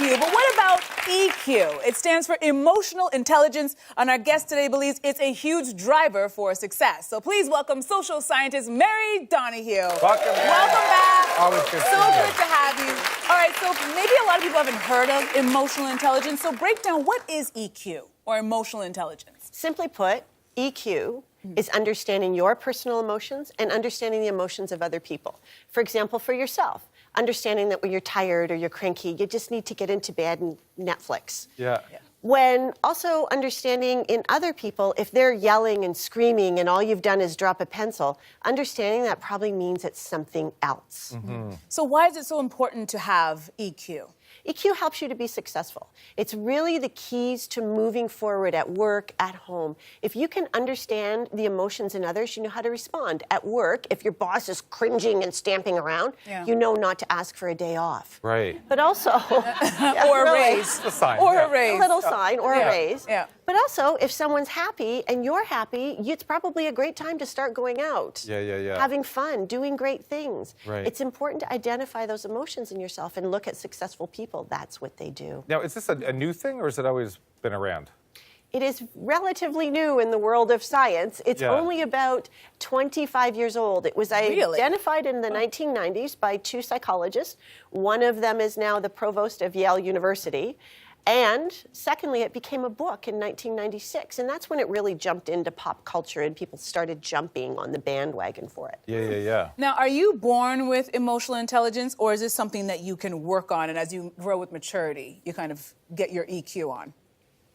IQ, but what about EQ? It stands for emotional intelligence, and our guest today believes it's a huge driver for success. So please welcome social scientist Mary Donohue. Welcome, Mary. Welcome back. Always good So good to have you. All right, so maybe a lot of people haven't heard of emotional intelligence. So break down, what is EQ, or emotional intelligence? Simply put, EQ is understanding your personal emotions and understanding the emotions of other people. For example, for yourself, understanding that when you're tired or you're cranky, you just need to get into bed and Netflix. Yeah. When also understanding in other people, if they're yelling and screaming and all you've done is drop a pencil, understanding that probably means it's something else. Mm-hmm. So why is it so important to have EQ? EQ helps you to be successful. It's really the keys to moving forward at work, at home. If you can understand the emotions in others, you know how to respond. At work, if your boss is cringing and stamping around, you know not to ask for a day off. Right. But also... Or a raise. A sign. Or yeah. a raise. A little sign or a raise. Yeah. But also, if someone's happy and you're happy, it's probably a great time to start going out. Yeah. Having fun, doing great things. Right. It's important to identify those emotions in yourself and look at successful people. That's what they do. Now, is this a new thing, or has it always been around? It is relatively new in the world of science. It's only about 25 years old. It was identified in the 1990s by two psychologists. One of them is now the provost of Yale University. And secondly, it became a book in 1996. And that's when it really jumped into pop culture and people started jumping on the bandwagon for it. Yeah. Now, are you born with emotional intelligence, or is this something that you can work on, and as you grow with maturity, you kind of get your EQ on?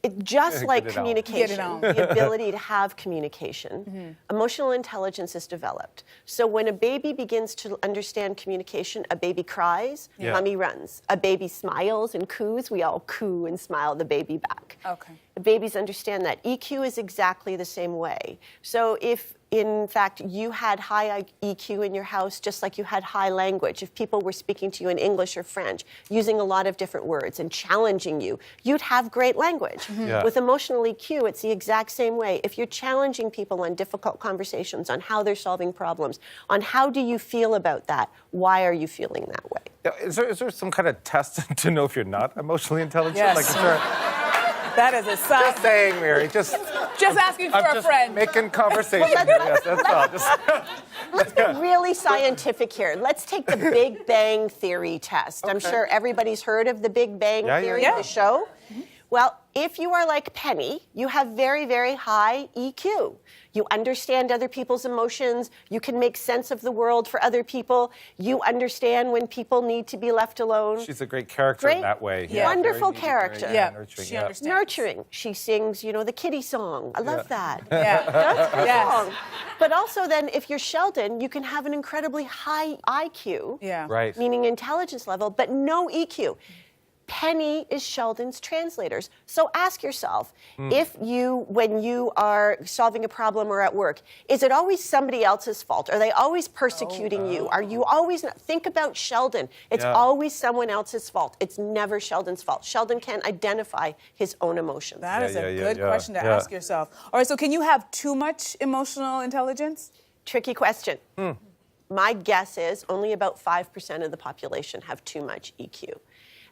It just like communication, the ability to have communication, emotional intelligence is developed. So when a baby begins to understand communication, a baby cries, mommy runs. A baby smiles and coos, we all coo and smile the baby back. Okay. Babies understand that. EQ is exactly the same way. So if, in fact, you had high EQ in your house, just like you had high language, if people were speaking to you in English or French, using a lot of different words and challenging you, you'd have great language. With emotional EQ, it's the exact same way. If you're challenging people on difficult conversations, on how they're solving problems, on how do you feel about that, why are you feeling that way? Now, is there some kind of test to know if you're not emotionally intelligent? Yes. Like, is there... That is a sign. Just saying, Mary. Just asking for a friend. Making conversation. Yes, that's all. Let's be really scientific here. Let's take the Big Bang Theory test. I'm sure everybody's heard of the Big Bang Theory, the show. Well, if you are like Penny, you have very, very high EQ. You understand other people's emotions. You can make sense of the world for other people. You understand when people need to be left alone. She's a great character in that way. Wonderful character. Nurturing. She understands. Nurturing. She sings, you know, the kitty song. I love that. That's a good song. But also then, if you're Sheldon, you can have an incredibly high IQ, Right. meaning intelligence level, but no EQ. Penny is Sheldon's translators. So ask yourself, if you, when you are solving a problem or at work, is it always somebody else's fault? Are they always persecuting you? Are you always, think about Sheldon. It's always someone else's fault. It's never Sheldon's fault. Sheldon can't identify his own emotions. That is a good question to ask yourself. All right, so can you have too much emotional intelligence? Tricky question. My guess is only about 5% of the population have too much EQ.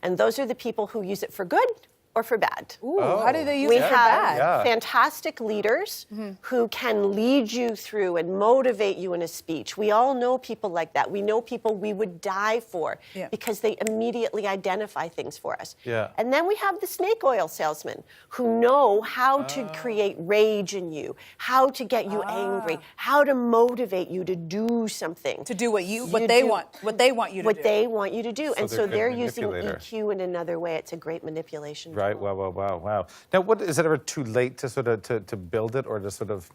And those are the people who use it for good or for bad. Ooh, how do they use we it for bad? have fantastic leaders who can lead you through and motivate you in a speech. We all know people like that. We know people we would die for because they immediately identify things for us. And then we have the snake oil salesmen who know how to create rage in you, how to get you angry, how to motivate you to do something. To do what they want you to do. What they want you to do. And so they're using manipulator. EQ in another way. It's a great manipulation. Right. Wow. Now, is it ever too late to sort of to build it, or to sort of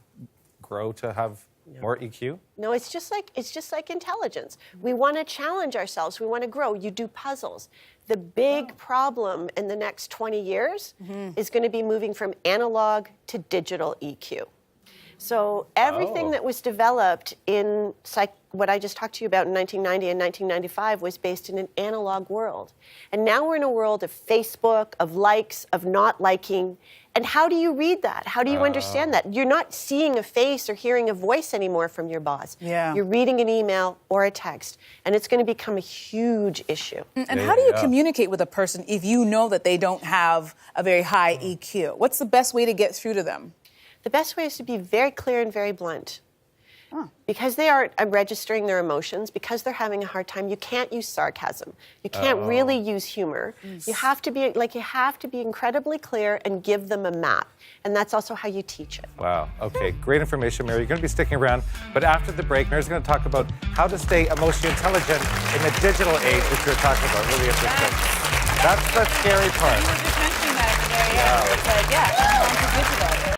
grow to have more EQ? No, it's just like intelligence. We want to challenge ourselves. We want to grow. You do puzzles. The big problem in the next 20 years is going to be moving from analog to digital EQ. So everything Oh. that was developed in what I just talked to you about in 1990 and 1995 was based in an analog world. And now we're in a world of Facebook, of likes, of not liking. And how do you read that? How do you understand that? You're not seeing a face or hearing a voice anymore from your boss. Yeah. You're reading an email or a text. And it's going to become a huge issue. And how do you communicate with a person if you know that they don't have a very high EQ? What's the best way to get through to them? The best way is to be very clear and very blunt. Because they are registering their emotions, because they're having a hard time, you can't use sarcasm. You can't really use humor. You have to be incredibly clear and give them a map. And that's also how you teach it. Wow. Okay. Great information, Mary. You're going to be sticking around. But after the break, Mary's going to talk about how to stay emotionally intelligent in the digital age, which we were talking about. Really interesting. That's the scary part. You were just mentioning that at the very end. It's like, yeah, it's digital.